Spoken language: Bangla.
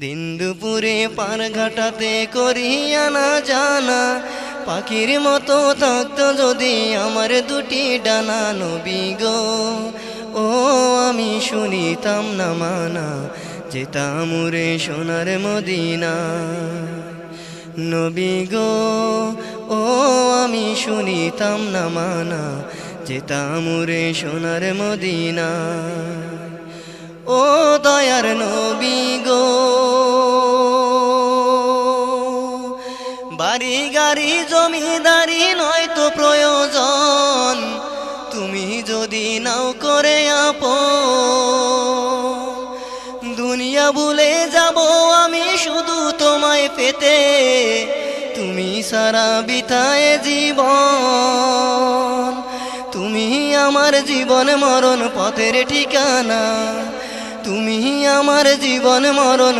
দিন দুপুরে পার ঘাটাতে করি আনা জানা, পাখির মতো থাকতো যদি আমার দুটি ডানা। নবী গো, ও আমি শুনিতাম না মানা, যেতাম উড়ে সোনার মদিনা। নবী গো, ও আমি শুনিতাম না মানা, যেতাম উড়ে সোনার মদিনা। ও দয়ার নবী গো, বাড়ি গাড়ি জমিদারি নয়তো প্রয়োজন, তুমি যদি নাও করে আপন। দুনিয়া ভুলে যাব আমি শুধু তোমায় পেতে, তুমি সারা বিতায় জীবন। তুমি আমার জীবন মরণ পথের ঠিকানা, তুমি আমার জীবন মরণ